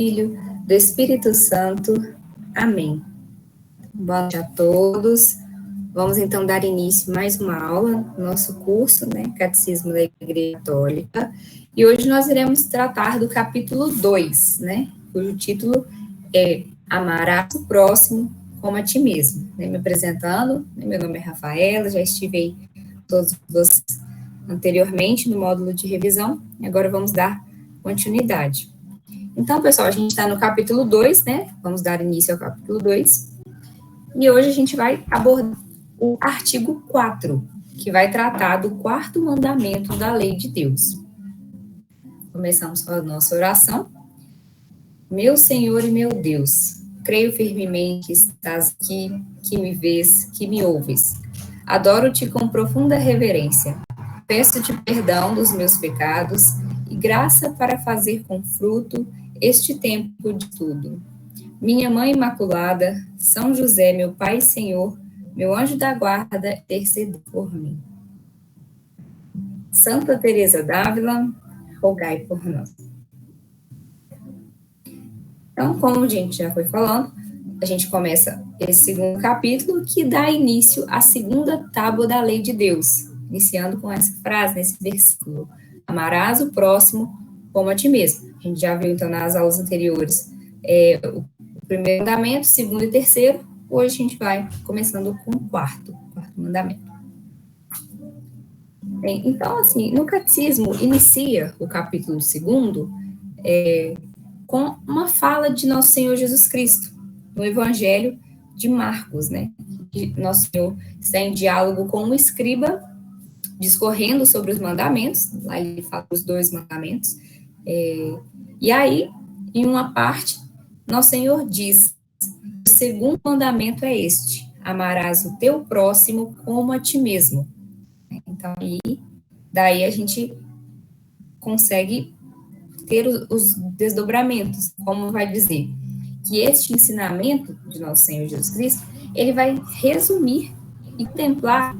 Filho, do Espírito Santo. Amém. Boa noite a todos. Vamos então dar início a mais uma aula no nosso curso, Catecismo da Igreja Católica. E hoje nós iremos tratar do capítulo 2, cujo título é Amarás o próximo como a ti mesmo. Me apresentando, meu nome é Rafaela, já estive aí com todos vocês anteriormente no módulo de revisão, e agora vamos dar continuidade. Então, pessoal, a gente está no capítulo 2, Vamos dar início ao capítulo 2. E hoje a gente vai abordar o artigo 4, que vai tratar do quarto mandamento da lei de Deus. Começamos com a nossa oração. Meu Senhor e meu Deus, creio firmemente que estás aqui, que me vês, que me ouves. Adoro-te com profunda reverência. Peço-te perdão dos meus pecados e graça para fazer com fruto este tempo de tudo. Minha Mãe Imaculada, São José, meu Pai e Senhor, meu anjo da guarda, intercedei por mim. Santa Teresa d'Ávila, rogai por nós. Então, como a gente já foi falando, a gente começa esse segundo capítulo que dá início à segunda tábua da lei de Deus, iniciando com essa frase, nesse versículo: amarás o próximo como a ti mesmo. A gente já viu, então, nas aulas anteriores, o primeiro mandamento, segundo e terceiro. Hoje a gente vai começando com o quarto mandamento. Bem, então, assim, no catecismo, inicia o capítulo 2 com uma fala de Nosso Senhor Jesus Cristo, no Evangelho de Marcos, que Nosso Senhor está em diálogo com um escriba, discorrendo sobre os mandamentos. Lá ele fala os 2 mandamentos. E aí, em uma parte, Nosso Senhor diz: o segundo mandamento é este: amarás o teu próximo como a ti mesmo. Então, daí a gente consegue ter os desdobramentos, como vai dizer que este ensinamento de Nosso Senhor Jesus Cristo, ele vai resumir e contemplar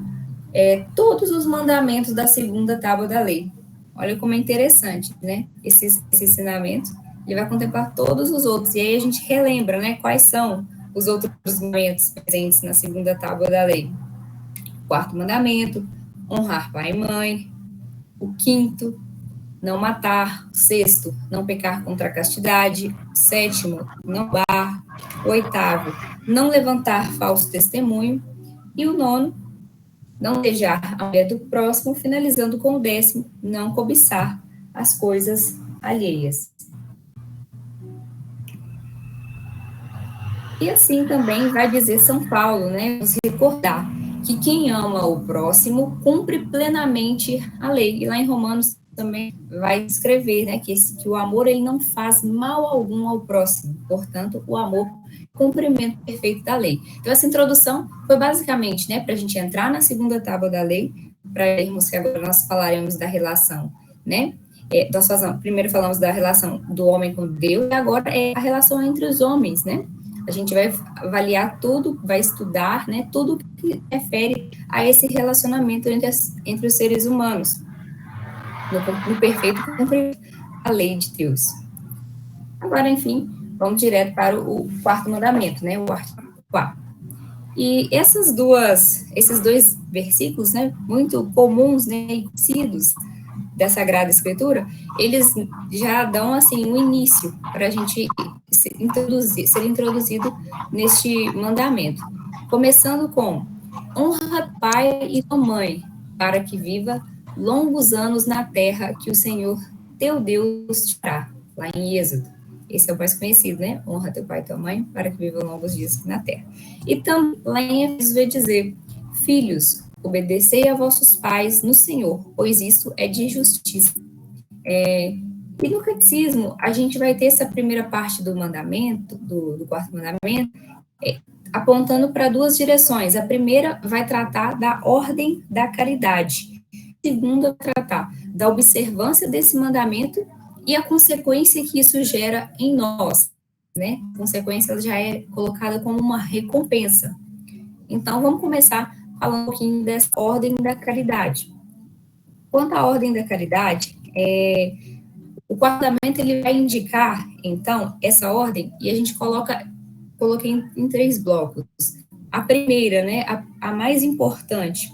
todos os mandamentos da segunda tábua da lei. Olha como é interessante, esse ensinamento, ele vai contemplar todos os outros, e aí a gente relembra, quais são os outros mandamentos presentes na segunda tábua da lei. O quarto mandamento, honrar pai e mãe. O quinto, não matar. O sexto, não pecar contra a castidade. O sétimo, não roubar. O oitavo, não levantar falso testemunho. E o nono, não desejar a mulher do próximo, finalizando com o 10º, não cobiçar as coisas alheias. E assim também vai dizer São Paulo, nos recordar que quem ama o próximo cumpre plenamente a lei. E lá em Romanos também vai escrever, que o amor ele não faz mal algum ao próximo. Portanto, o amor é o cumprimento perfeito da lei. Então, essa introdução foi basicamente, para a gente entrar na segunda tábua da lei, para vermos que agora nós falaremos da relação, primeiro falamos da relação do homem com Deus, e agora é a relação entre os homens, A gente vai avaliar tudo, vai estudar, tudo que refere a esse relacionamento entre os seres humanos, no perfeito cumprimento da lei de Deus. Agora, enfim, vamos direto para o quarto mandamento, o artigo 4. E esses 2 versículos, muito comuns, e conhecidos da Sagrada Escritura, eles já dão, assim, um início para a gente ser introduzido neste mandamento. Começando com: honra pai e tua mãe, para que viva longos anos na terra que o Senhor teu Deus te dará. Lá em Êxodo. Esse é o mais conhecido, Honra teu pai e tua mãe, para que viva longos dias na terra. E também, lá em Efésios vai dizer: filhos, obedecei a vossos pais no Senhor, pois isso é de justiça. E no catecismo, a gente vai ter essa primeira parte do mandamento, do quarto mandamento, apontando para 2 direções. A primeira vai tratar da ordem da caridade. A segunda vai tratar da observância desse mandamento e a consequência que isso gera em nós, A consequência já é colocada como uma recompensa. Então, vamos começar falando um pouquinho dessa ordem da caridade. Quanto à ordem da caridade, O quarto mandamento, ele vai indicar, então, essa ordem, e a gente coloquei em 3 blocos. A primeira, né, a mais importante,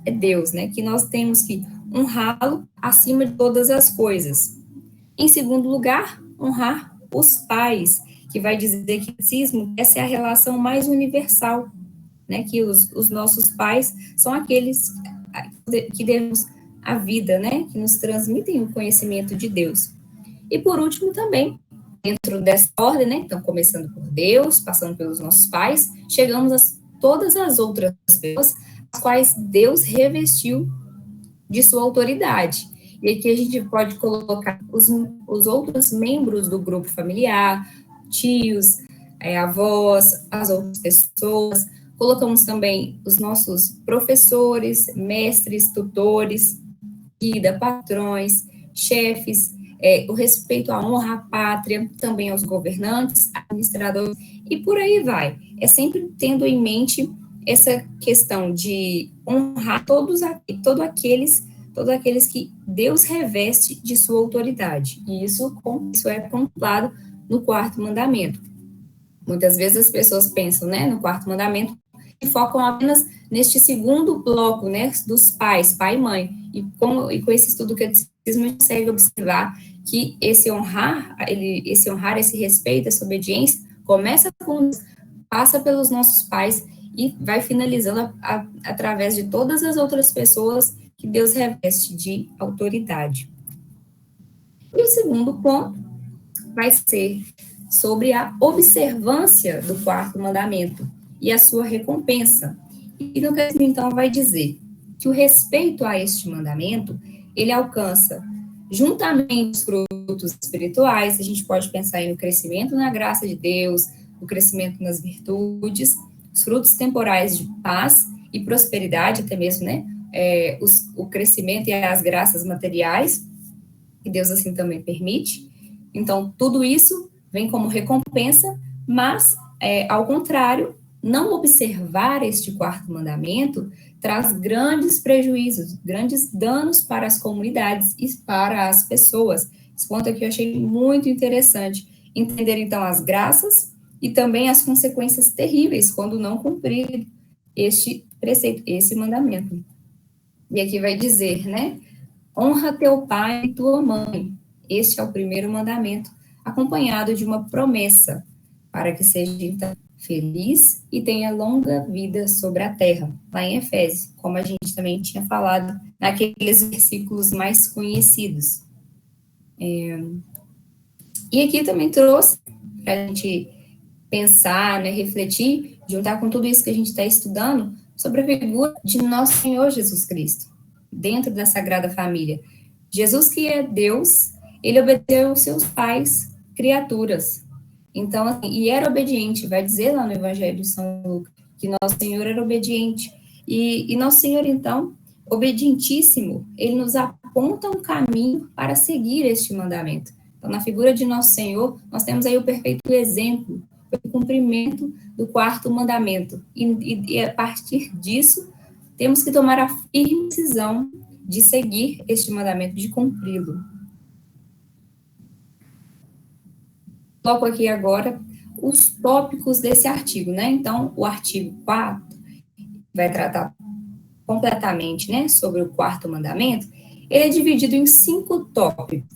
é Deus, né, que nós temos que honrá-lo acima de todas as coisas. Em segundo lugar, honrar os pais, que vai dizer que essa é a relação mais universal, né, que os nossos pais são aqueles que devemos a vida, né, que nos transmitem o conhecimento de Deus. E por último também, dentro dessa ordem, né, então começando por Deus, passando pelos nossos pais, chegamos a todas as outras pessoas, as quais Deus revestiu de sua autoridade. E aqui a gente pode colocar os outros membros do grupo familiar, tios, avós, as outras pessoas. Colocamos também os nossos professores, mestres, tutores, guida, patrões, chefes, o respeito à honra à pátria, também aos governantes, administradores, e por aí vai. É sempre tendo em mente essa questão de honrar todos aqueles que Deus reveste de sua autoridade. E isso é contemplado no quarto mandamento. Muitas vezes as pessoas pensam, né, no quarto mandamento e focam apenas neste segundo bloco, né, dos pais, pai e mãe. E com esse estudo que a gente consegue observar que esse honrar, esse respeito, essa obediência, passa pelos nossos pais e vai finalizando através de todas as outras pessoas que Deus reveste de autoridade. E o segundo ponto vai ser sobre a observância do quarto mandamento e a sua recompensa. E no caso, então, vai dizer que o respeito a este mandamento, ele alcança juntamente os frutos espirituais, a gente pode pensar aí no crescimento na graça de Deus, o crescimento nas virtudes, os frutos temporais de paz e prosperidade, até mesmo, né, o crescimento e as graças materiais, que Deus assim também permite. Então, tudo isso vem como recompensa, mas, ao contrário, não observar este quarto mandamento traz grandes prejuízos, grandes danos para as comunidades e para as pessoas. Esse ponto aqui eu achei muito interessante. Entender, então, as graças e também as consequências terríveis quando não cumprir este preceito, esse mandamento. E aqui vai dizer, né? Honra teu pai e tua mãe. Este é o primeiro mandamento, acompanhado de uma promessa, para que seja então feliz e tenha longa vida sobre a terra, lá em Efésios, como a gente também tinha falado naqueles versículos mais conhecidos. E aqui também trouxe para a gente pensar, né, refletir, juntar com tudo isso que a gente está estudando, sobre a figura de nosso Senhor Jesus Cristo, dentro da Sagrada Família. Jesus, que é Deus, ele obedeceu aos seus pais, criaturas. Então, assim, e era obediente, vai dizer lá no Evangelho de São Lucas, que nosso Senhor era obediente. E nosso Senhor, então, obedientíssimo, ele nos aponta um caminho para seguir este mandamento. Então, na figura de nosso Senhor, nós temos aí o perfeito exemplo, o cumprimento do quarto mandamento. E a partir disso, temos que tomar a firme decisão de seguir este mandamento, de cumpri-lo. Coloco aqui agora os tópicos desse artigo, né? Então, o artigo 4 vai tratar completamente, né, sobre o quarto mandamento. Ele é dividido em 5 tópicos.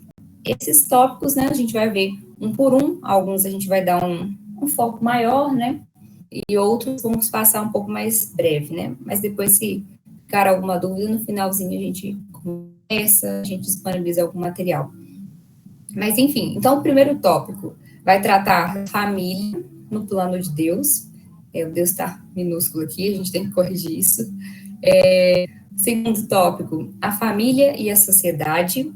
Esses tópicos, né, a gente vai ver um por um, alguns a gente vai dar um foco maior, né, e outros vamos passar um pouco mais breve, né, mas depois, se ficar alguma dúvida, no finalzinho a gente conversa, a gente disponibiliza algum material. Mas, enfim, então o primeiro tópico vai tratar família no plano de Deus. O Deus está minúsculo aqui, a gente tem que corrigir isso. Segundo tópico, a família e a sociedade.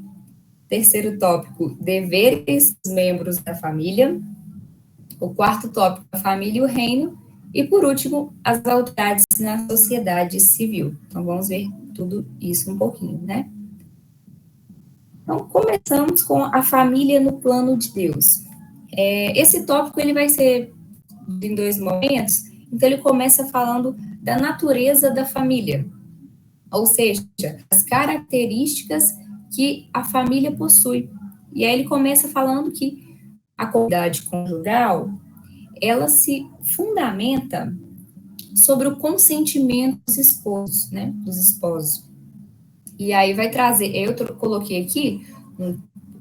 Terceiro tópico, deveres dos membros da família. O quarto tópico, a família e o reino. E, por último, as autoridades na sociedade civil. Então, vamos ver tudo isso um pouquinho, né? Então, começamos com a família no plano de Deus. Esse tópico, ele vai ser em 2 momentos. Então, ele começa falando da natureza da família. Ou seja, as características que a família possui. E aí ele começa falando que a comunidade conjugal, ela se fundamenta sobre o consentimento dos esposos, né, dos esposos. E aí vai trazer, coloquei aqui um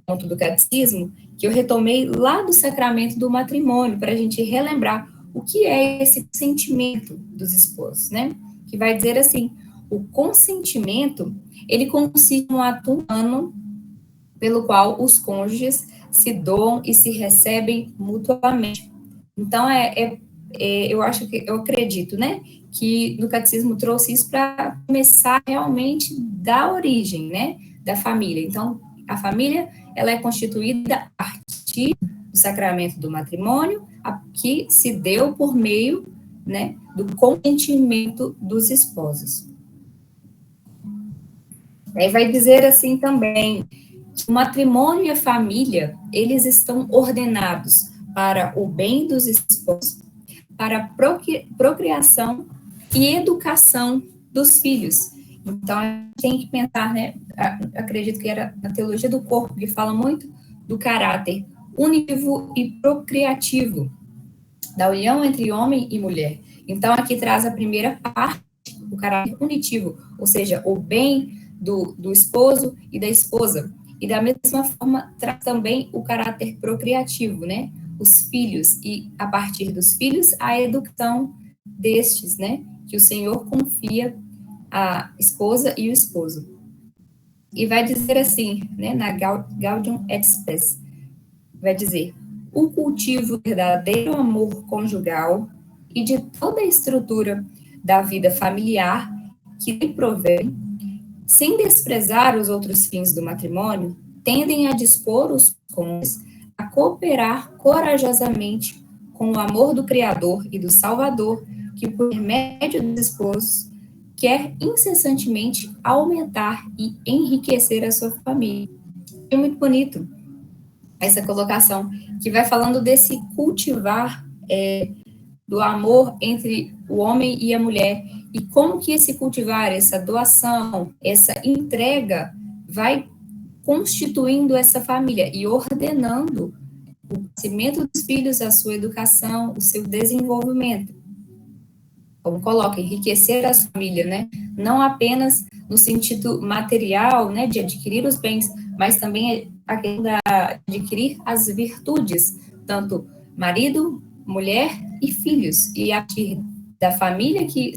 ponto do catecismo, que eu retomei lá do sacramento do matrimônio, para a gente relembrar o que é esse consentimento dos esposos, né? Que vai dizer assim, o consentimento, ele consiste em um ato humano pelo qual os cônjuges se doam e se recebem mutuamente. Então, eu acredito, né, que no catecismo trouxe isso para começar realmente da origem, né, da família. Então, a família, ela é constituída a partir do sacramento do matrimônio, que se deu por meio, né, do consentimento dos esposos. Aí vai dizer assim também, que o matrimônio e a família, eles estão ordenados para o bem dos esposos, para a procriação e educação dos filhos. Então, a gente tem que pensar, né, acredito que era na teologia do corpo, que fala muito do caráter univo e procriativo, da união entre homem e mulher. Então, aqui traz a primeira parte, o caráter unitivo, ou seja, o bem do esposo e da esposa. E da mesma forma, traz também o caráter procriativo, né? Os filhos, e a partir dos filhos, a educação destes, né? Que o Senhor confia à esposa e o esposo. E vai dizer assim, né? Na Gaudium et Spes, vai dizer, o cultivo do verdadeiro amor conjugal e de toda a estrutura da vida familiar que lhe provém, sem desprezar os outros fins do matrimônio, tendem a dispor os cônjuges a cooperar corajosamente com o amor do Criador e do Salvador, que, por intermédio dos esposos, quer incessantemente aumentar e enriquecer a sua família. É muito bonito essa colocação, que vai falando desse cultivar do amor entre o homem e a mulher, e como que esse cultivar, essa doação, essa entrega, vai constituindo essa família e ordenando o crescimento dos filhos, a sua educação, o seu desenvolvimento. Como coloca, enriquecer a família, né? Não apenas no sentido material, né, de adquirir os bens, mas também a questão de adquirir as virtudes, tanto marido, mulher e filhos. E a partir da família que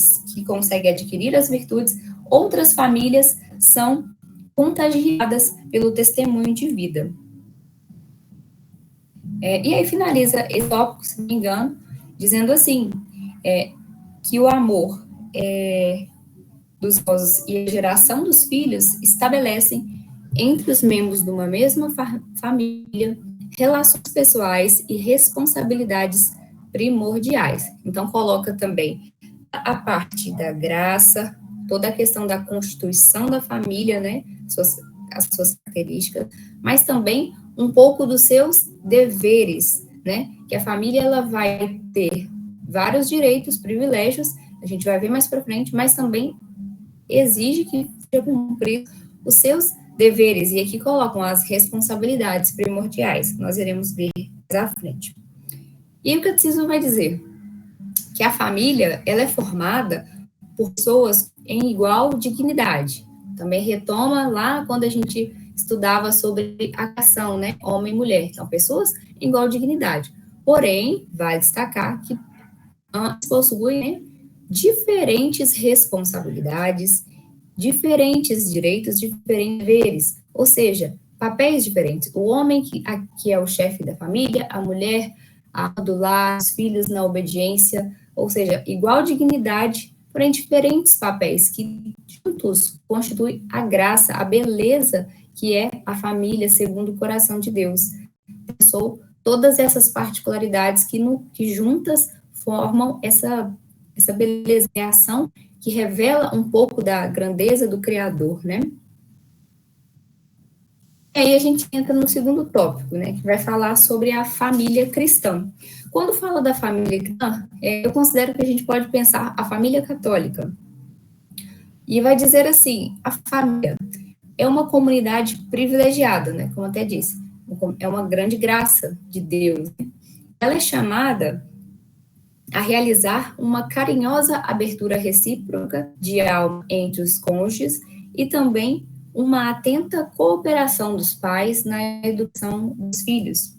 consegue adquirir as virtudes, outras famílias são contagiadas pelo testemunho de vida. E aí finaliza esse tópico, se não me engano, dizendo assim, que o amor dos esposos e a geração dos filhos estabelecem entre os membros de uma mesma família relações pessoais e responsabilidades primordiais. Então, coloca também a parte da graça, toda a questão da constituição da família, né, as suas características, mas também um pouco dos seus deveres, né, que a família ela vai ter vários direitos, privilégios, a gente vai ver mais para frente, mas também exige que seja cumprido os seus deveres, e aqui colocam as responsabilidades primordiais, nós iremos ver mais à frente. E o catecismo vai dizer que a família, ela é formada por pessoas em igual dignidade. Também retoma lá quando a gente estudava sobre a ação, né, homem e mulher, então pessoas em igual dignidade. Porém, vai destacar que ambos possuem, né, diferentes responsabilidades, diferentes direitos, diferentes deveres, ou seja, papéis diferentes. O homem que é o chefe da família, a mulher a do lar, os filhos na obediência, ou seja, igual dignidade, porém diferentes papéis que juntos constituem a graça, a beleza que é a família segundo o coração de Deus. São todas essas particularidades que juntas formam essa beleza, criação que revela um pouco da grandeza do Criador, né? E aí a gente entra no segundo tópico, né, que vai falar sobre a família cristã. Quando fala da família cristã, eu considero que a gente pode pensar a família católica. E vai dizer assim, a família é uma comunidade privilegiada, né, como até disse, é uma grande graça de Deus. Ela é chamada a realizar uma carinhosa abertura recíproca de alma entre os cônjuges e também uma atenta cooperação dos pais na educação dos filhos.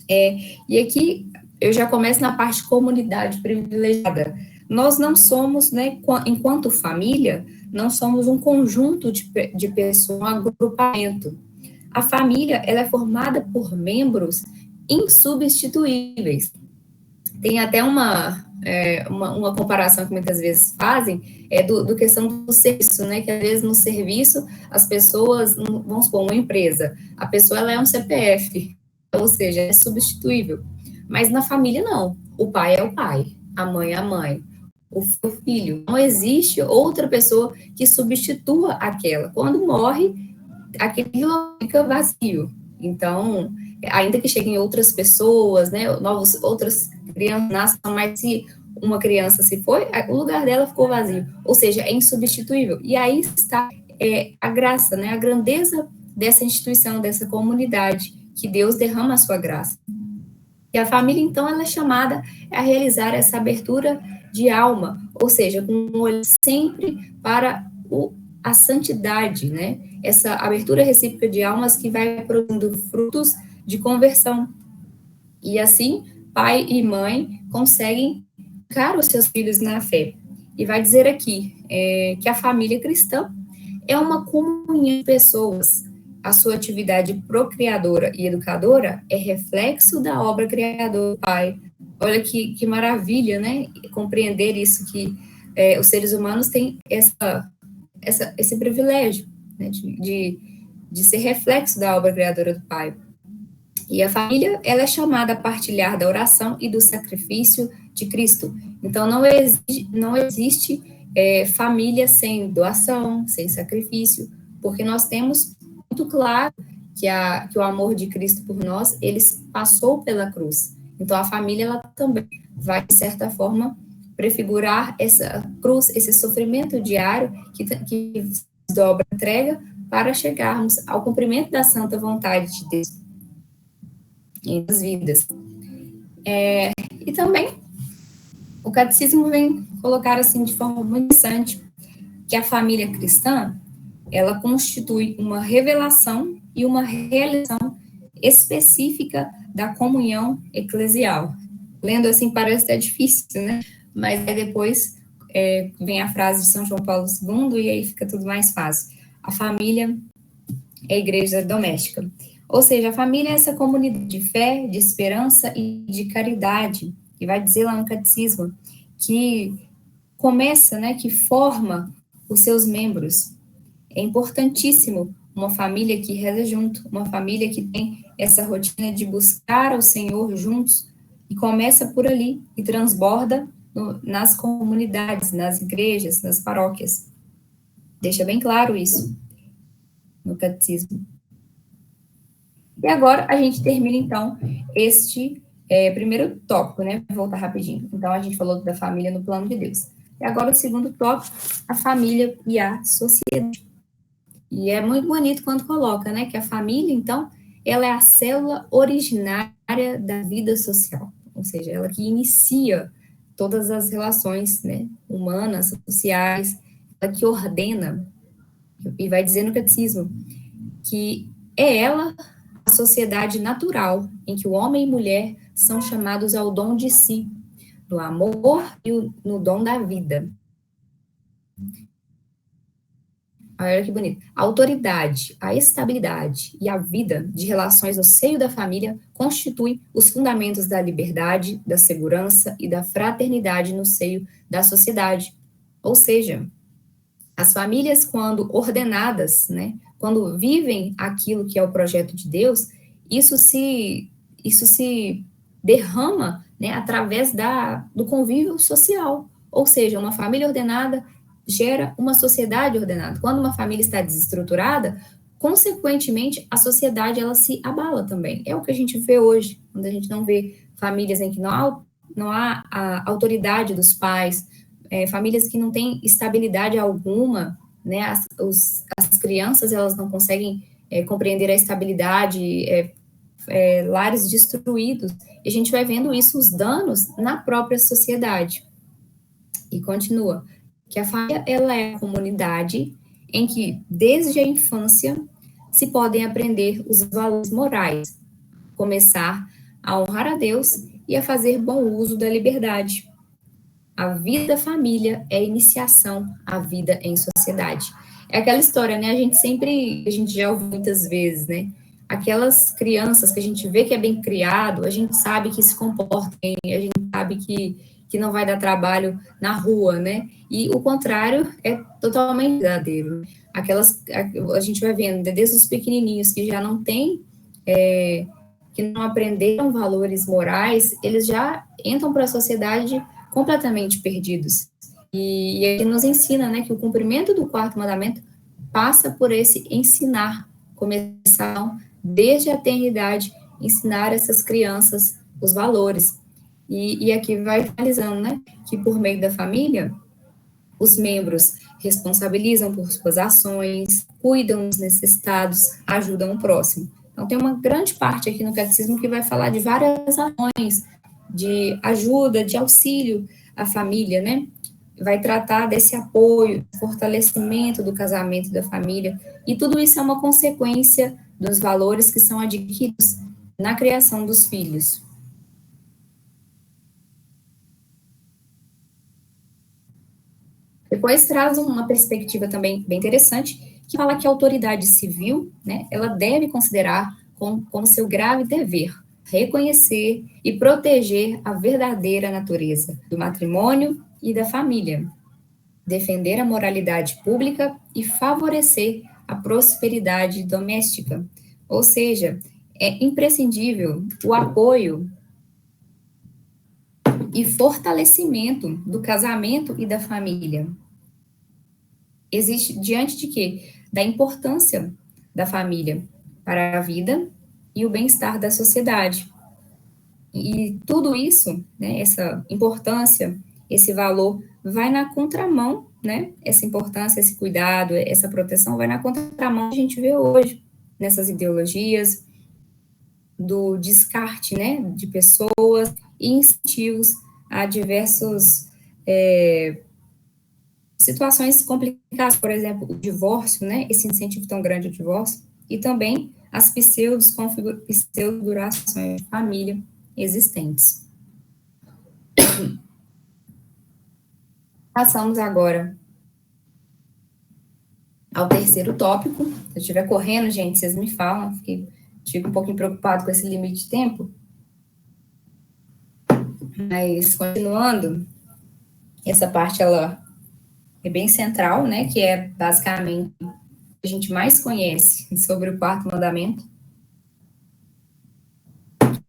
E aqui eu já começo na parte comunidade privilegiada. Nós não somos, né, enquanto família, não somos um conjunto de pessoas, um agrupamento. A família, ela é formada por membros insubstituíveis. Tem até uma comparação que muitas vezes fazem, do questão do serviço, né, que às vezes no serviço as pessoas, vamos supor, uma empresa, a pessoa ela é um CPF, ou seja, é substituível. Mas na família não, o pai é o pai, a mãe é a mãe, o filho. Não existe outra pessoa que substitua aquela. Quando morre, aquilo fica vazio. Então, ainda que cheguem outras pessoas, né, outras crianças nascem, mas se uma criança se foi, o lugar dela ficou vazio. Ou seja, é insubstituível. E aí está a graça, né, a grandeza dessa instituição, dessa comunidade, que Deus derrama a sua graça. E a família, então, ela é chamada a realizar essa abertura de alma, ou seja, com um olho sempre para a santidade, né? Essa abertura recíproca de almas que vai produzindo frutos de conversão. E assim, pai e mãe conseguem educar os seus filhos na fé. E vai dizer aqui que a família cristã é uma comunhão de pessoas. A sua atividade procriadora e educadora é reflexo da obra criadora do Pai. Olha que maravilha, né? Compreender isso, que os seres humanos têm esse privilégio, né? de ser reflexo da obra criadora do Pai. E a família, ela é chamada a partilhar da oração e do sacrifício de Cristo. Então, não existe família sem doação, sem sacrifício, porque nós temos muito claro que o amor de Cristo por nós, ele passou pela cruz. Então, a família, ela também vai, de certa forma, prefigurar essa cruz, esse sofrimento diário que dobra a entrega para chegarmos ao cumprimento da santa vontade de Deus em nossas vidas. E também, o catecismo vem colocar assim de forma muito interessante que a família cristã, ela constitui uma revelação e uma realização específica da comunhão eclesial. Lendo assim parece até difícil, né? Mas aí depois vem a frase de São João Paulo II e aí fica tudo mais fácil. A família é a igreja doméstica. Ou seja, a família é essa comunidade de fé, de esperança e de caridade, que vai dizer lá no catecismo, que começa, né, que forma os seus membros. É importantíssimo uma família que reza junto, uma família que tem essa rotina de buscar o Senhor juntos, e começa por ali, e transborda nas comunidades, nas igrejas, nas paróquias. Deixa bem claro isso no catecismo. E agora a gente termina, então, este primeiro tópico, né? Vou voltar rapidinho. Então, a gente falou da família no plano de Deus. E agora o segundo tópico, a família e a sociedade. E é muito bonito quando coloca, né, que a família, então, ela é a célula originária da vida social. Ou seja, ela que inicia todas as relações, né, humanas, sociais, ela que ordena, e vai dizer no catecismo, que é ela a sociedade natural, em que o homem e mulher são chamados ao dom de si, no amor e no dom da vida. Olha que bonito. A autoridade, a estabilidade e a vida de relações no seio da família constituem os fundamentos da liberdade, da segurança e da fraternidade no seio da sociedade. Ou seja, as famílias, quando ordenadas, né, quando vivem aquilo que é o projeto de Deus, isso se derrama, né, através do convívio social. Ou seja, uma família ordenada gera uma sociedade ordenada. Quando uma família está desestruturada, consequentemente, a sociedade ela se abala também. É o que a gente vê hoje, quando a gente não vê famílias em que não há a autoridade dos pais, famílias que não têm estabilidade alguma, né? As crianças elas não conseguem compreender a estabilidade, lares destruídos, e a gente vai vendo isso, os danos na própria sociedade. E continua, que a família, ela é a comunidade em que, desde a infância, se podem aprender os valores morais, começar a honrar a Deus e a fazer bom uso da liberdade. A vida da família é a iniciação à vida em sociedade. É aquela história, né? A gente já ouviu muitas vezes, né? Aquelas crianças que a gente vê que é bem criado, a gente sabe que se comporta bem, a gente sabe que não vai dar trabalho na rua, né? E o contrário é totalmente verdadeiro. A gente vai vendo, desde os pequenininhos que já não têm, que não aprenderam valores morais, eles já entram para a sociedade completamente perdidos. E ele nos ensina, né, que o cumprimento do quarto mandamento passa por esse ensinar, começar desde a eternidade, ensinar essas crianças os valores. E aqui vai finalizando, né, que por meio da família, os membros responsabilizam por suas ações, cuidam dos necessitados, ajudam o próximo. Então, tem uma grande parte aqui no catecismo que vai falar de várias ações de ajuda, de auxílio à família, né? Vai tratar desse apoio, fortalecimento do casamento e da família, e tudo isso é uma consequência dos valores que são adquiridos na criação dos filhos. Depois traz uma perspectiva também bem interessante, que fala que a autoridade civil, né, ela deve considerar como seu grave dever reconhecer e proteger a verdadeira natureza do matrimônio e da família, defender a moralidade pública e favorecer a prosperidade doméstica. Ou seja, é imprescindível o apoio e fortalecimento do casamento e da família. Existe diante de quê? Da importância da família para a vida e o bem-estar da sociedade. E tudo isso, né, essa importância, esse valor, vai na contramão, né, essa importância, esse cuidado, essa proteção vai na contramão que a gente vê hoje, nessas ideologias, do descarte, né, de pessoas e incentivos a diversos situações complicadas, por exemplo, o divórcio, né, esse incentivo tão grande ao divórcio, e também as pseudodurações de família existentes. Passamos agora ao terceiro tópico. Se eu estiver correndo, gente, vocês me falam, fico um pouquinho preocupado com esse limite de tempo. Mas, continuando, essa parte, ela é bem central, né, que é basicamente o que a gente mais conhece sobre o quarto mandamento,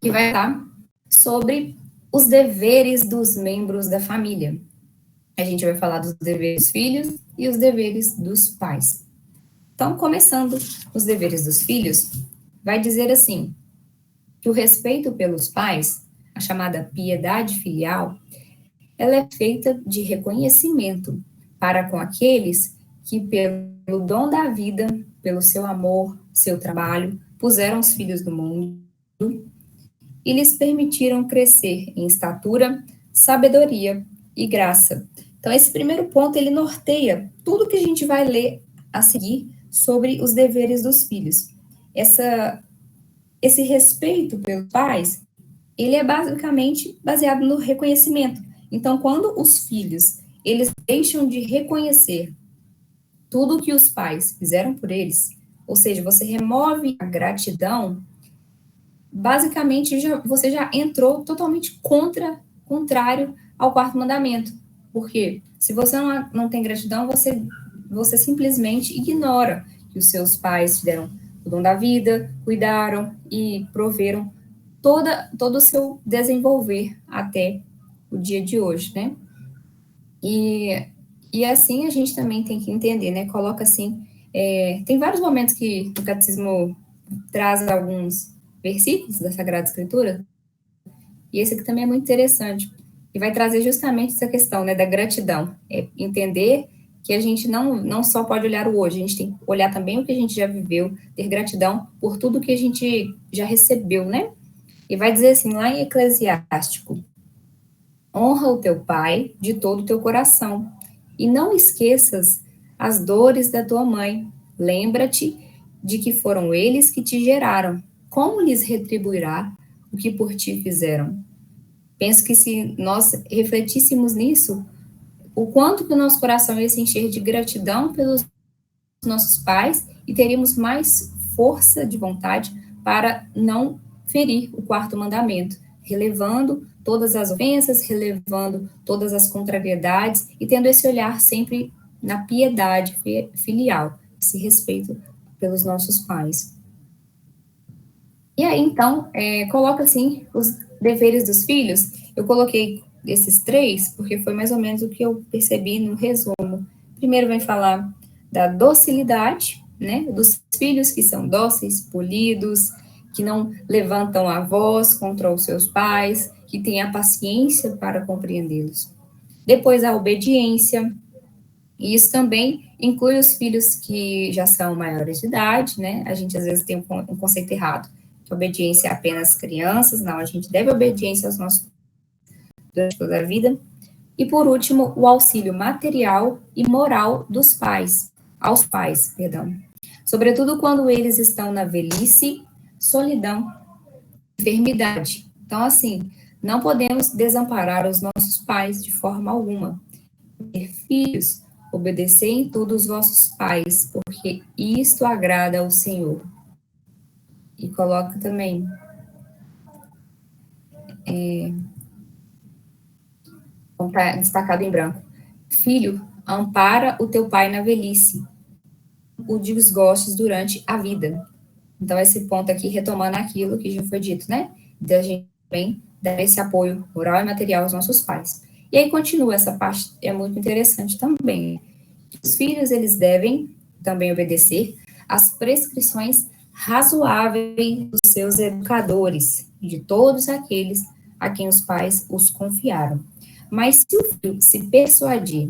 que vai estar sobre os deveres dos membros da família. A gente vai falar dos deveres dos filhos e os deveres dos pais. Então, começando os deveres dos filhos, vai dizer assim, que o respeito pelos pais, a chamada piedade filial, ela é feita de reconhecimento para com aqueles que, pelo dom da vida, pelo seu amor, seu trabalho, puseram os filhos no mundo e lhes permitiram crescer em estatura, sabedoria e graça. Então, esse primeiro ponto, ele norteia tudo que a gente vai ler a seguir sobre os deveres dos filhos. Esse respeito pelos pais, ele é basicamente baseado no reconhecimento. Então, quando os filhos, eles deixam de reconhecer tudo que os pais fizeram por eles, ou seja, você remove a gratidão, basicamente você já entrou totalmente contrário ao quarto mandamento. Porque se você não tem gratidão, você simplesmente ignora que os seus pais te deram o dom da vida, cuidaram e proveram todo o seu desenvolver até o dia de hoje, né? E assim a gente também tem que entender, né? Coloca assim, tem vários momentos que o catecismo traz alguns versículos da Sagrada Escritura, e esse aqui também é muito interessante, e vai trazer justamente essa questão, né, da gratidão, entender que a gente não só pode olhar o hoje, a gente tem que olhar também o que a gente já viveu, ter gratidão por tudo que a gente já recebeu, né? E vai dizer assim, lá em Eclesiástico, honra o teu pai de todo o teu coração, e não esqueças as dores da tua mãe. Lembra-te de que foram eles que te geraram. Como lhes retribuirá o que por ti fizeram? Penso que se nós refletíssemos nisso, o quanto que o nosso coração ia se encher de gratidão pelos nossos pais e teríamos mais força de vontade para não ferir o quarto mandamento, relevando todas as ofensas, relevando todas as contrariedades e tendo esse olhar sempre na piedade filial, esse respeito pelos nossos pais. E aí, então, coloca assim os deveres dos filhos. Eu coloquei esses três, porque foi mais ou menos o que eu percebi no resumo. Primeiro vem falar da docilidade, né? Dos filhos que são dóceis, polidos, que não levantam a voz contra os seus pais, que têm a paciência para compreendê-los. Depois a obediência, e isso também inclui os filhos que já são maiores de idade, né? A gente às vezes tem um conceito errado, que obediência é apenas crianças, não, a gente deve obediência aos nossos durante toda a vida. E por último, o auxílio material e moral dos pais, aos pais, perdão. Sobretudo quando eles estão na velhice, solidão, enfermidade. Então, assim, não podemos desamparar os nossos pais de forma alguma. Ter filhos, obedecer em tudo os vossos pais, porque isto agrada ao Senhor. E coloca também, como está destacado em branco, filho, ampara o teu pai na velhice, o desgostes durante a vida. Então, esse ponto aqui, retomando aquilo que já foi dito, né? Da gente também dar esse apoio moral e material aos nossos pais. E aí continua essa parte, é muito interessante também. Os filhos, eles devem também obedecer às prescrições razoáveis dos seus educadores e de todos aqueles a quem os pais os confiaram. Mas se o filho se persuadir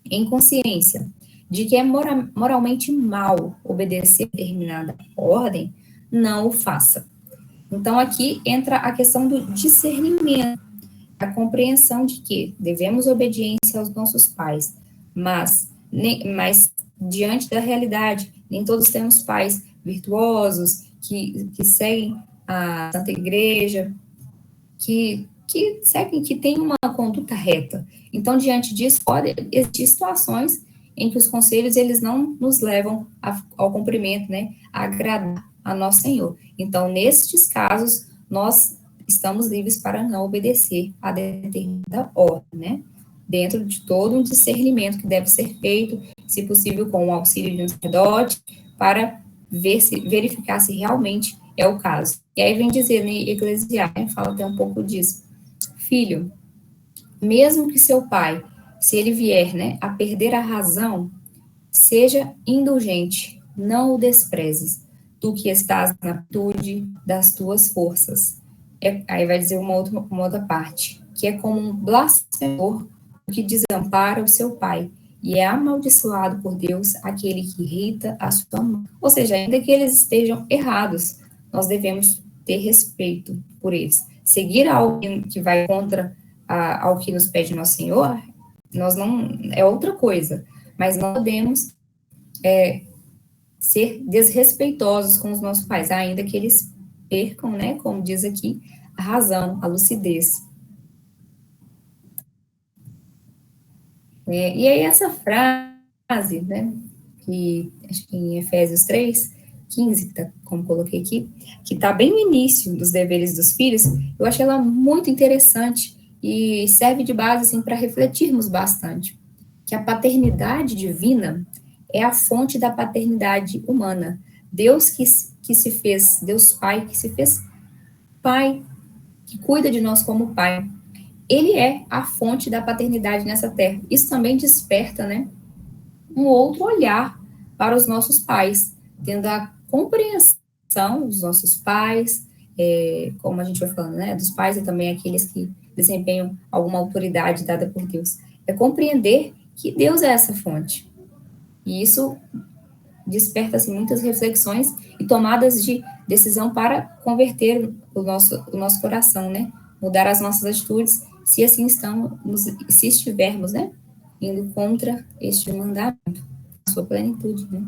em consciência de que é moralmente mal obedecer a determinada ordem, não o faça. Então, aqui entra a questão do discernimento, a compreensão de que devemos obediência aos nossos pais, mas diante da realidade, nem todos temos pais virtuosos, que seguem a Santa Igreja, que seguem, que têm uma conduta reta. Então, diante disso, pode existir situações em que os conselhos, eles não nos levam ao cumprimento, né, a agradar a nosso Senhor. Então, nestes casos, nós estamos livres para não obedecer a determinada ordem, né, dentro de todo um discernimento que deve ser feito, se possível com o auxílio de um sacerdote, para verificar se realmente é o caso. E aí vem dizer, né, Eclesiastes, né, fala até um pouco disso. Filho, mesmo que seu pai, se ele vier, né, a perder a razão, seja indulgente, não o desprezes, tu que estás na plenitude das tuas forças. Aí vai dizer uma outra parte, que é como um blasfemor que desampara o seu pai, e é amaldiçoado por Deus aquele que irrita a sua mão. Ou seja, ainda que eles estejam errados, nós devemos ter respeito por eles. Seguir alguém que vai contra ao que nos pede nosso Senhor, nós não, é outra coisa, mas não podemos ser desrespeitosos com os nossos pais, ainda que eles percam, né, como diz aqui, a razão, a lucidez. E aí essa frase, né, que acho que em Efésios 3:15, que tá, como coloquei aqui, que está bem no início dos deveres dos filhos, eu achei ela muito interessante e serve de base assim, para refletirmos bastante, que a paternidade divina é a fonte da paternidade humana. Deus que se fez, Deus Pai que se fez Pai, que cuida de nós como Pai. Ele é a fonte da paternidade nessa terra. Isso também desperta, né, um outro olhar para os nossos pais, tendo a compreensão dos nossos pais, como a gente vai falando, né, dos pais e também aqueles que desempenham alguma autoridade dada por Deus. É compreender que Deus é essa fonte. E isso desperta assim, muitas reflexões e tomadas de decisão para converter o nosso coração, né? Mudar as nossas atitudes, se assim estamos, se estivermos, né? Indo contra este mandamento, a sua plenitude, né?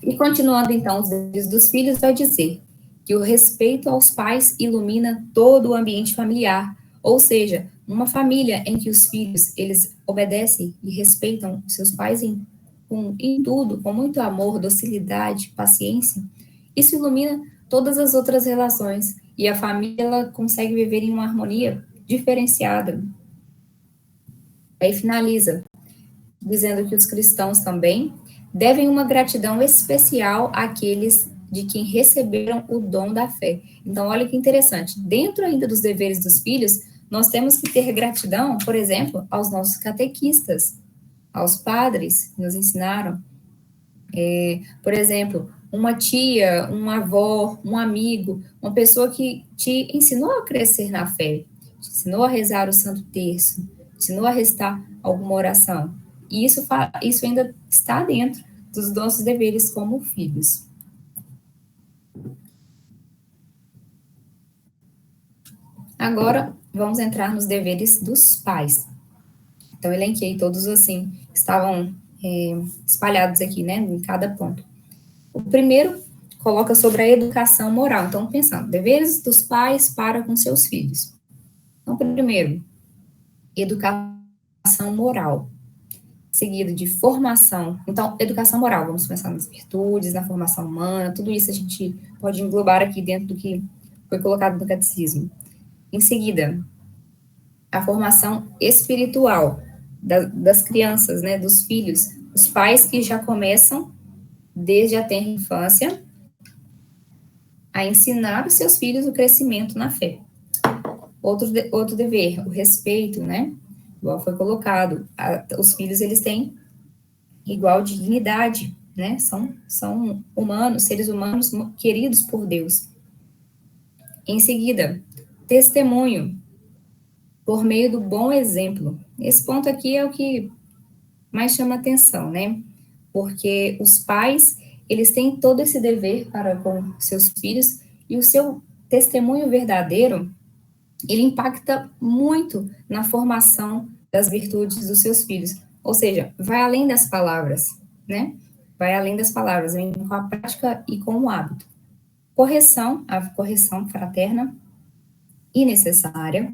E continuando, então, os deveres dos filhos, vai dizer que o respeito aos pais ilumina todo o ambiente familiar, ou seja, uma família em que os filhos, eles obedecem e respeitam seus pais em tudo, com muito amor, docilidade, paciência, isso ilumina todas as outras relações, e a família, ela consegue viver em uma harmonia diferenciada. Aí finaliza, dizendo que os cristãos também devem uma gratidão especial àqueles de quem receberam o dom da fé. Então, olha que interessante. Dentro ainda dos deveres dos filhos, nós temos que ter gratidão, por exemplo, aos nossos catequistas, aos padres que nos ensinaram. Por exemplo, uma tia, uma avó, um amigo, uma pessoa que te ensinou a crescer na fé, te ensinou a rezar o Santo Terço, te ensinou a restar alguma oração. E isso ainda está dentro dos nossos deveres como filhos. Agora, vamos entrar nos deveres dos pais. Então, eu elenquei todos assim, estavam espalhados aqui, né, em cada ponto. O primeiro coloca sobre a educação moral. Então, pensando, deveres dos pais para com seus filhos. Então, primeiro, educação moral, seguido de formação. Então, educação moral, vamos pensar nas virtudes, na formação humana, tudo isso a gente pode englobar aqui dentro do que foi colocado no catecismo. Em seguida, a formação espiritual das crianças, né, dos filhos, os pais que já começam desde a tenra infância a ensinar os seus filhos o crescimento na fé. Outro dever, o respeito, né? Igual foi colocado, os filhos, eles têm igual dignidade, né? São humanos, seres humanos queridos por Deus. Em seguida, testemunho, por meio do bom exemplo. Esse ponto aqui é o que mais chama atenção, né? Porque os pais, eles têm todo esse dever para com seus filhos, e o seu testemunho verdadeiro, ele impacta muito na formação das virtudes dos seus filhos. Ou seja, vai além das palavras, né? Vai além das palavras, vem com a prática e com o hábito. A correção fraterna e necessária.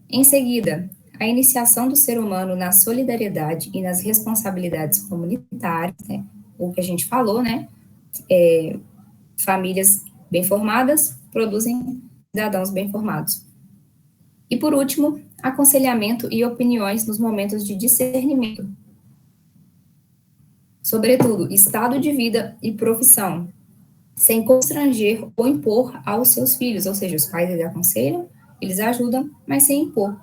Em seguida, a iniciação do ser humano na solidariedade e nas responsabilidades comunitárias, né? O que a gente falou, né? Famílias bem formadas produzem cidadãos bem formados. E, por último, aconselhamento e opiniões nos momentos de discernimento. Sobretudo, estado de vida e profissão, sem constranger ou impor aos seus filhos, ou seja, os pais eles aconselham, eles ajudam, mas sem impor.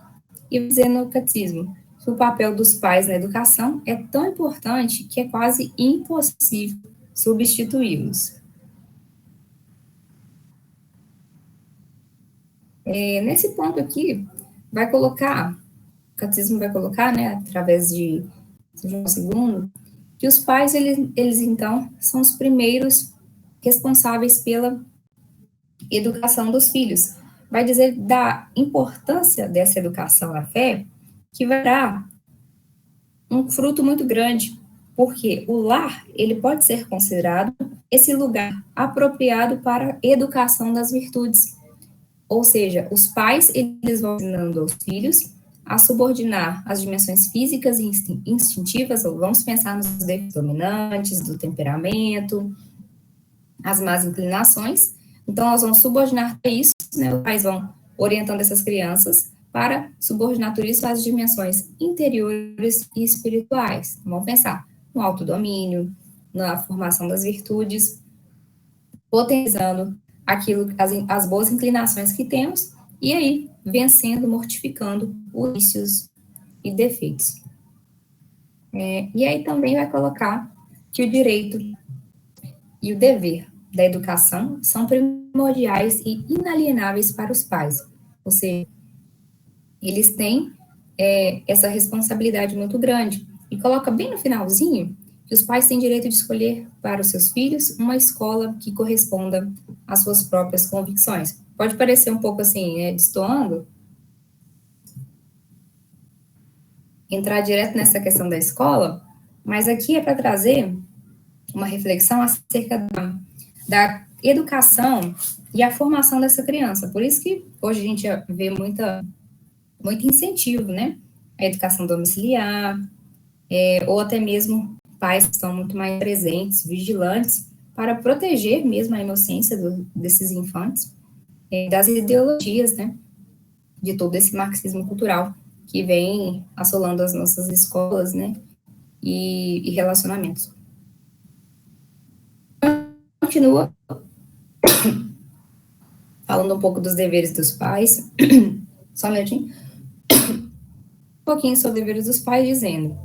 E dizendo no catecismo que o papel dos pais na educação é tão importante que é quase impossível substituí-los. Nesse ponto aqui, o catecismo vai colocar, né, através de São João II, que os pais, eles então, são os primeiros responsáveis pela educação dos filhos. Vai dizer da importância dessa educação na fé, que vai dar um fruto muito grande, porque o lar, ele pode ser considerado esse lugar apropriado para a educação das virtudes. Ou seja, os pais, eles vão ensinando aos filhos a subordinar as dimensões físicas e instintivas, ou vamos pensar nos defeitos dominantes, do temperamento, as más inclinações. Então, nós vamos subordinar isso, né? Os pais vão orientando essas crianças para subordinar tudo isso às dimensões interiores e espirituais. Então, vamos pensar no autodomínio, na formação das virtudes, potencializando as boas inclinações que temos, e aí vencendo, mortificando os vícios e defeitos. E aí também vai colocar que o direito e o dever da educação são primordiais e inalienáveis para os pais. Ou seja, eles têm essa responsabilidade muito grande. E coloca bem no finalzinho que os pais têm direito de escolher para os seus filhos uma escola que corresponda às suas próprias convicções. Pode parecer um pouco assim, destoando, entrar direto nessa questão da escola, mas aqui é para trazer uma reflexão acerca da educação e a formação dessa criança. Por isso que hoje a gente vê muito incentivo, né? A educação domiciliar, ou até mesmo pais que estão muito mais presentes, vigilantes, para proteger mesmo a inocência desses infantes, das ideologias, né? De todo esse marxismo cultural que vem assolando as nossas escolas, né? E relacionamentos. Continua falando um pouco dos deveres dos pais, só um minutinho, um pouquinho sobre os deveres dos pais, dizendo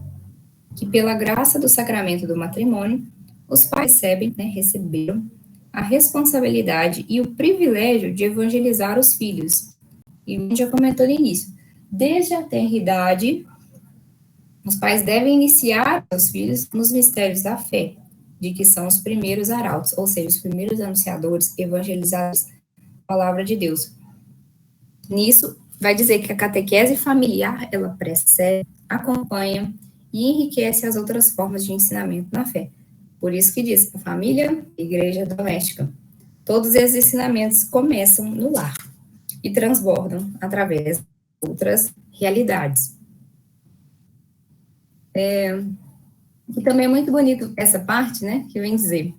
que pela graça do sacramento do matrimônio, os pais receberam a responsabilidade e o privilégio de evangelizar os filhos. E a gente já comentou no início, desde a tenra idade, os pais devem iniciar os filhos nos mistérios da fé, de que são os primeiros arautos, ou seja, os primeiros anunciadores, evangelizadores da palavra de Deus. Nisso, vai dizer que a catequese familiar, ela precede, acompanha e enriquece as outras formas de ensinamento na fé. Por isso que diz, a família, igreja doméstica. Todos esses ensinamentos começam no lar e transbordam através de outras realidades. E também é muito bonito essa parte, né, que vem dizer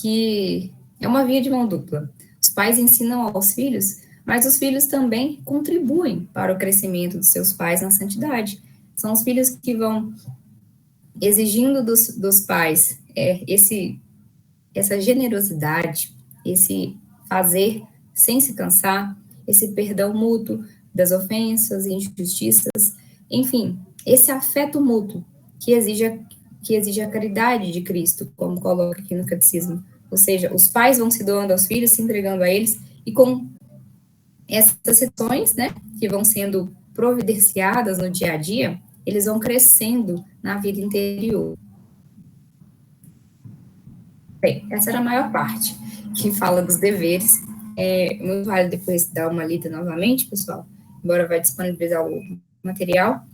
que é uma via de mão dupla. Os pais ensinam aos filhos, mas os filhos também contribuem para o crescimento dos seus pais na santidade. São os filhos que vão exigindo dos pais essa generosidade, esse fazer sem se cansar, esse perdão mútuo das ofensas e injustiças, enfim, esse afeto mútuo que exige a caridade de Cristo, como coloca aqui no catecismo. Ou seja, os pais vão se doando aos filhos, se entregando a eles, e com essas situações, né, que vão sendo providenciadas no dia a dia, eles vão crescendo na vida interior. Bem, essa era a maior parte que fala dos deveres. Muito vale depois dar uma lida novamente, pessoal, embora vai disponibilizar o material,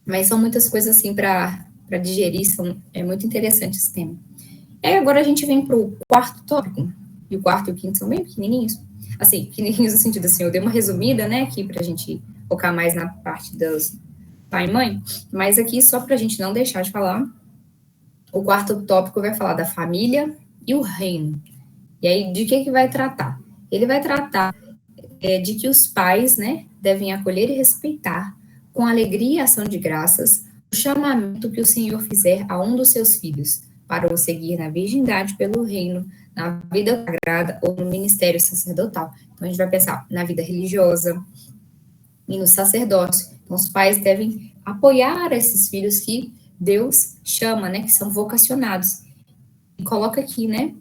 mas são muitas coisas assim para digerir, é muito interessante esse tema. Agora a gente vem para o quarto tópico, e o quarto e o quinto são bem pequenininhos, assim, pequenininhos no sentido assim, eu dei uma resumida, né, aqui para a gente focar mais na parte dos pai e mãe, mas aqui só para a gente não deixar de falar, o quarto tópico vai falar da família e o reino. E aí, de que vai tratar? Ele vai tratar de que os pais, né, devem acolher e respeitar, com alegria e ação de graças, o chamamento que o Senhor fizer a um dos seus filhos, para o seguir na virgindade pelo reino, na vida sagrada ou no ministério sacerdotal. Então, a gente vai pensar na vida religiosa e no sacerdócio. Então, os pais devem apoiar esses filhos que Deus chama, né, que são vocacionados. E coloca aqui, né,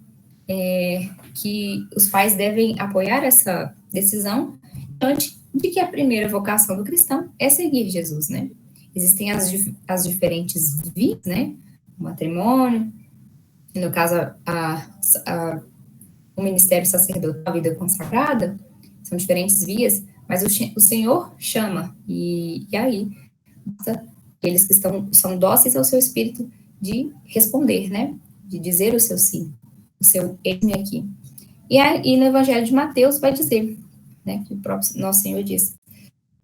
que os pais devem apoiar essa decisão diante de que a primeira vocação do cristão é seguir Jesus, né? Existem as diferentes vias, né? O matrimônio, no caso, o ministério sacerdotal, a vida consagrada, são diferentes vias, mas o Senhor chama, e aí, eles que são dóceis ao seu espírito de responder, né? De dizer o seu sim, o seu eis-me aqui. E no Evangelho de Mateus vai dizer, né, que o próprio nosso Senhor diz,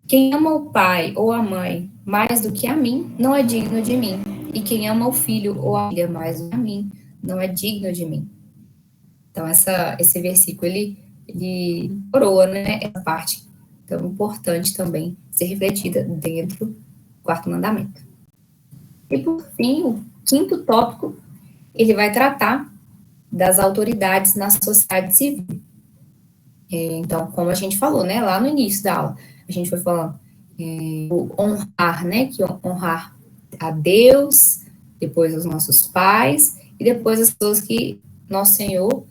quem ama o pai ou a mãe mais do que a mim, não é digno de mim. E quem ama o filho ou a filha mais do que a mim, não é digno de mim. Então, esse versículo, ele coroa, né, essa parte tão importante também ser refletida dentro do quarto mandamento. E, por fim, o quinto tópico, ele vai tratar das autoridades na sociedade civil. Então, como a gente falou, né, lá no início da aula, a gente foi falando o honrar, né, que honrar a Deus, depois os nossos pais, e depois as pessoas que nosso Senhor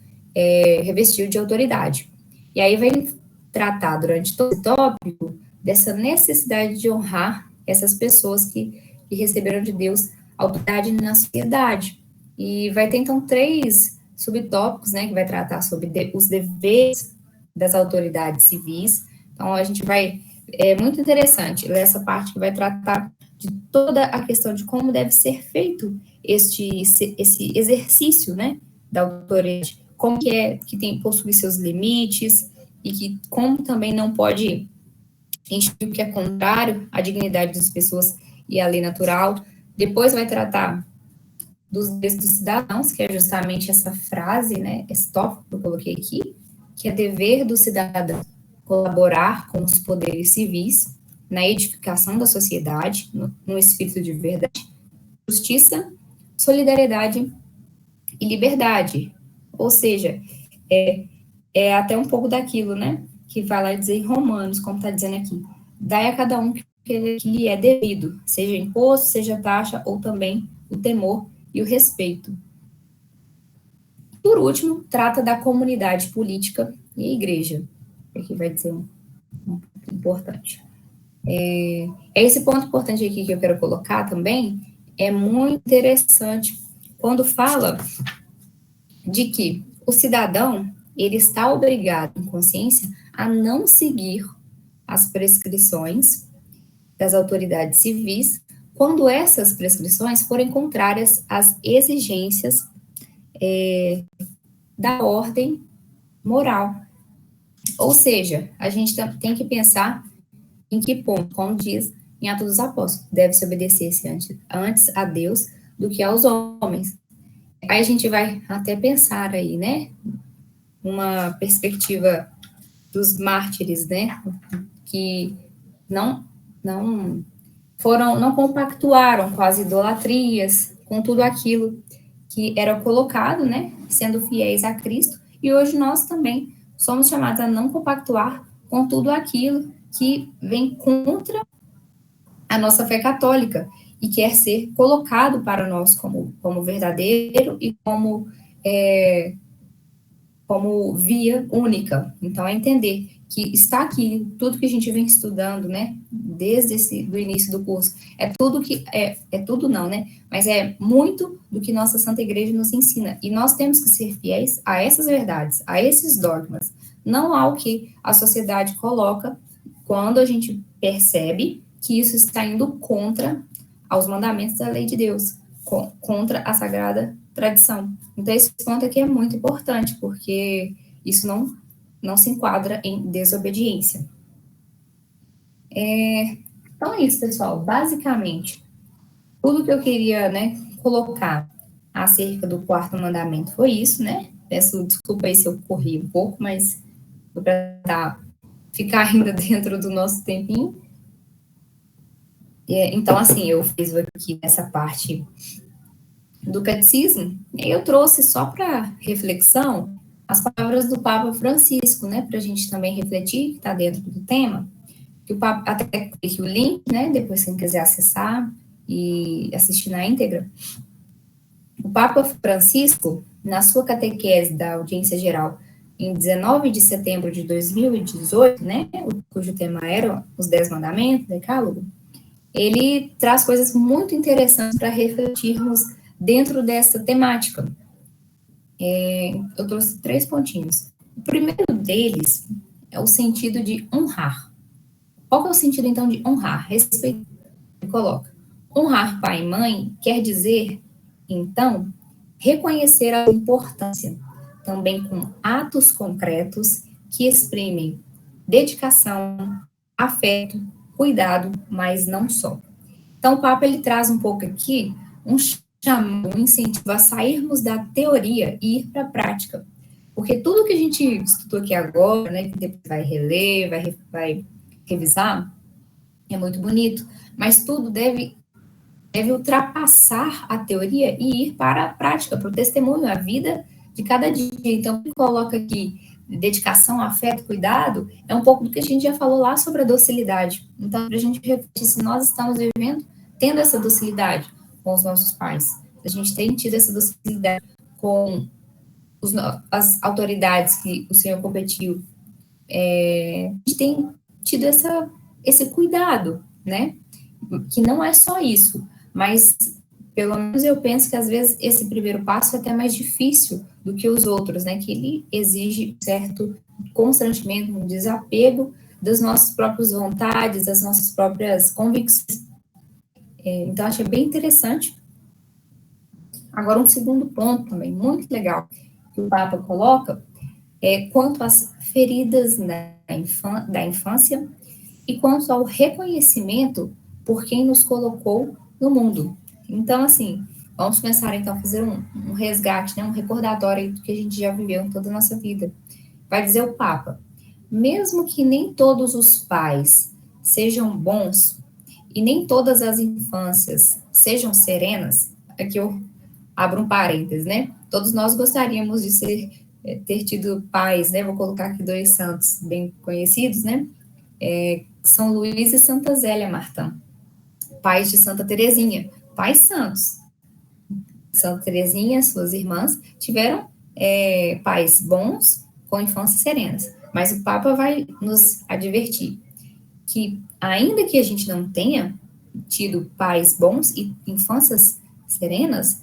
revestiu de autoridade. E aí vem tratar durante todo o tópico dessa necessidade de honrar essas pessoas que receberam de Deus autoridade na sociedade. E vai ter, então, 3 subtópicos, né, que vai tratar sobre os deveres das autoridades civis. Então, a gente vai... É muito interessante essa parte que vai tratar de toda a questão de como deve ser feito esse exercício, né, da autoridade, como que possui seus limites, e que como também não pode enxergar o que é contrário à dignidade das pessoas e à lei natural. Depois vai tratar dos direitos dos cidadãos, que é justamente essa frase, né, esse tópico que eu coloquei aqui, que é dever do cidadão colaborar com os poderes civis na edificação da sociedade, no espírito de verdade, justiça, solidariedade e liberdade. Ou seja, é até um pouco daquilo, né, que vai lá dizer em Romanos, como está dizendo aqui, dai a cada um que lhe é devido, seja imposto, seja taxa, ou também o temor e o respeito. Por último, trata da comunidade política e igreja, aqui vai dizer um ponto importante. É esse ponto importante aqui que eu quero colocar também, é muito interessante quando fala de que o cidadão, ele está obrigado, em consciência, a não seguir as prescrições das autoridades civis, quando essas prescrições forem contrárias às exigências da ordem moral. Ou seja, a gente tem que pensar em que ponto, como diz em Atos dos Apóstolos, deve-se obedecer-se antes a Deus do que aos homens. Aí a gente vai até pensar aí, né, uma perspectiva dos mártires, né, que não compactuaram com as idolatrias, com tudo aquilo que era colocado, né, sendo fiéis a Cristo, e hoje nós também somos chamados a não compactuar com tudo aquilo que vem contra a nossa fé católica e quer ser colocado para nós como verdadeiro e como via única. Então, é entender que está aqui, tudo que a gente vem estudando, né, desde do início do curso, é tudo que, tudo não, né, mas é muito do que nossa Santa Igreja nos ensina, e nós temos que ser fiéis a essas verdades, a esses dogmas, não ao que a sociedade coloca, quando a gente percebe que isso está indo contra aos mandamentos da lei de Deus, contra a sagrada tradição. Então, esse ponto aqui é muito importante, porque isso não se enquadra em desobediência. Então, é isso, pessoal. Basicamente, tudo que eu queria, né, colocar acerca do 4º mandamento foi isso, né? Peço desculpa aí se eu corri um pouco, mas foi para ficar ainda dentro do nosso tempinho. Então, assim, eu fiz aqui nessa parte do catecismo, e eu trouxe só para reflexão as palavras do Papa Francisco, né, para a gente também refletir, que está dentro do tema, que o Papa, até aqui o link, né, depois quem quiser acessar e assistir na íntegra. O Papa Francisco, na sua catequese da audiência geral, em 19 de setembro de 2018, né, cujo tema era os 10 mandamentos, decálogo, ele traz coisas muito interessantes para refletirmos dentro dessa temática. Eu trouxe 3 pontinhos. O primeiro deles é o sentido de honrar. Qual que é o sentido, então, de honrar? Respeitar. Ele coloca. Honrar pai e mãe quer dizer, então, reconhecer a importância, também com atos concretos que exprimem dedicação, afeto, cuidado, mas não só. Então, o Papa, ele traz um pouco aqui um incentivo a sairmos da teoria e ir para a prática. Porque tudo que a gente estudou aqui agora, né, que depois vai reler, vai revisar, é muito bonito, mas tudo deve ultrapassar a teoria e ir para a prática, para o testemunho, a vida de cada dia. Então, ele coloca aqui dedicação, afeto, cuidado, é um pouco do que a gente já falou lá sobre a docilidade. Então, para a gente refletir se nós estamos tendo essa docilidade com os nossos pais, a gente tem tido essa docilidade com as autoridades que o Senhor competiu, a gente tem tido esse cuidado, né? Que não é só isso, mas pelo menos eu penso que às vezes esse primeiro passo é até mais difícil do que os outros, né? Que ele exige certo constrangimento, um desapego das nossas próprias vontades, das nossas próprias convicções. Então, achei bem interessante. Agora, um segundo ponto também, muito legal, que o Papa coloca, é quanto às feridas da infância e quanto ao reconhecimento por quem nos colocou no mundo. Então, assim, vamos começar então a fazer um resgate, né, um recordatório do que a gente já viveu em toda a nossa vida. Vai dizer o Papa, mesmo que nem todos os pais sejam bons e nem todas as infâncias sejam serenas, aqui eu abro um parênteses, né? Todos nós gostaríamos de ter tido pais, né? Vou colocar aqui dois santos bem conhecidos, né? São Luís e Santa Zélia Martã, pais de Santa Teresinha, pais santos. Santa Teresinha, suas irmãs, tiveram pais bons com infâncias serenas. Mas o Papa vai nos advertir que, ainda que a gente não tenha tido pais bons e infâncias serenas,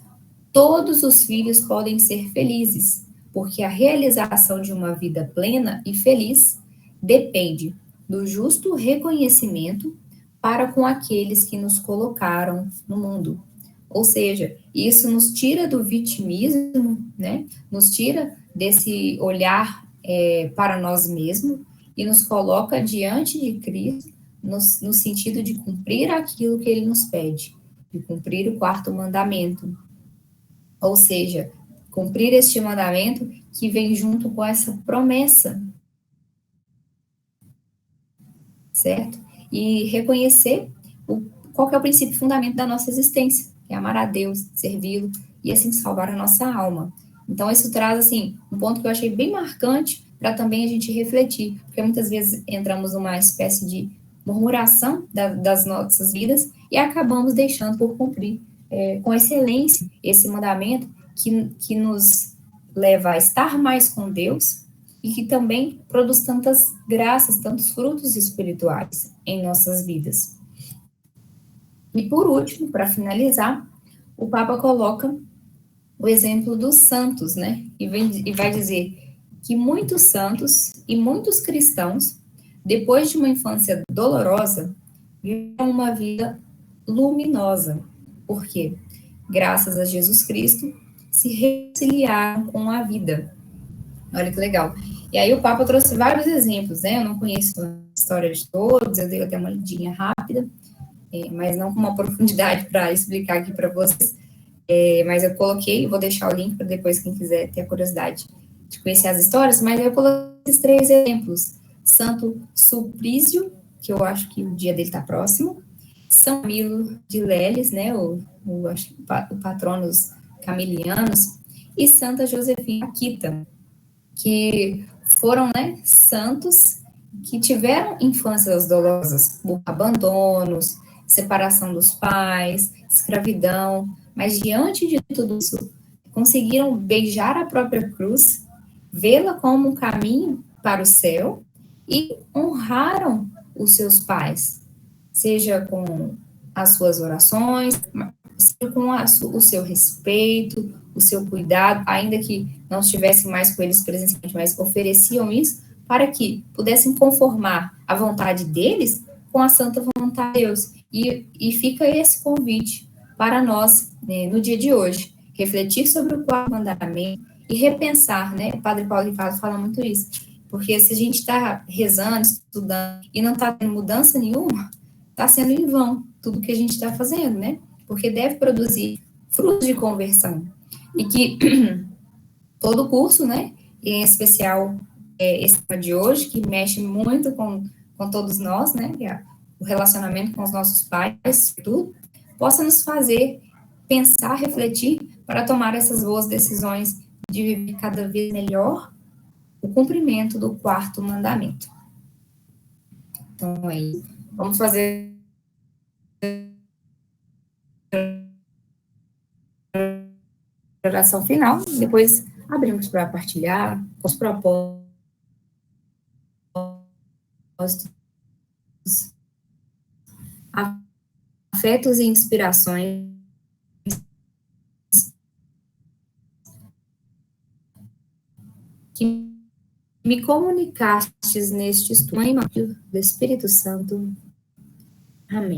todos os filhos podem ser felizes, porque a realização de uma vida plena e feliz depende do justo reconhecimento para com aqueles que nos colocaram no mundo. Ou seja, isso nos tira do vitimismo, né? Nos tira desse olhar para nós mesmos e nos coloca diante de Cristo no sentido de cumprir aquilo que Ele nos pede, de cumprir o quarto mandamento. Ou seja, cumprir este mandamento que vem junto com essa promessa, certo? E reconhecer qual que é o princípio fundamento da nossa existência, que é amar a Deus, servi-lo e assim salvar a nossa alma. Então, isso traz, assim, um ponto que eu achei bem marcante para também a gente refletir, porque muitas vezes entramos numa espécie de murmuração das nossas vidas e acabamos deixando por cumprir com excelência esse mandamento que nos leva a estar mais com Deus e que também produz tantas graças, tantos frutos espirituais em nossas vidas. E por último, para finalizar, o Papa coloca o exemplo dos santos, né? E vai dizer que muitos santos e muitos cristãos, depois de uma infância dolorosa, viveram uma vida luminosa. Por quê? Graças a Jesus Cristo, se reconciliaram com a vida. Olha que legal. E aí o Papa trouxe vários exemplos, né? Eu não conheço a história de todos, eu dei até uma lidinha rápida, mas não com uma profundidade para explicar aqui para vocês. Mas eu coloquei, vou deixar o link para depois quem quiser ter a curiosidade de conhecer as histórias, mas eu coloquei esses três exemplos. Santo Sulpício, que eu acho que o dia dele está próximo, São Camilo de Leles, né, o patronos camilianos, e Santa Josefina Akita, que foram, né, santos que tiveram infâncias dolorosas, abandonos, separação dos pais, escravidão, mas diante de tudo isso, conseguiram beijar a própria cruz, vê-la como um caminho para o céu e honraram os seus pais, seja com as suas orações, seja com o seu respeito, o seu cuidado, ainda que não estivessem mais com eles presencialmente, mas ofereciam isso para que pudessem conformar a vontade deles com a santa vontade de Deus. E fica esse convite para nós, né, no dia de hoje, refletir sobre o quarto mandamento e repensar, né? O Padre Paulo Ricardo fala muito isso, porque se a gente está rezando, estudando e não está tendo mudança nenhuma, está sendo em vão tudo que a gente está fazendo, né? Porque deve produzir frutos de conversão. E que todo curso, né, em especial esse de hoje, que mexe muito com todos nós, né, o relacionamento com os nossos pais, tudo, possa nos fazer pensar, refletir, para tomar essas boas decisões de viver cada vez melhor o cumprimento do quarto mandamento. Então, é isso. Vamos fazer a oração final, depois abrimos para partilhar os propósitos afetos e inspirações que me comunicastes neste estudo, em nome do Espírito Santo. Amém.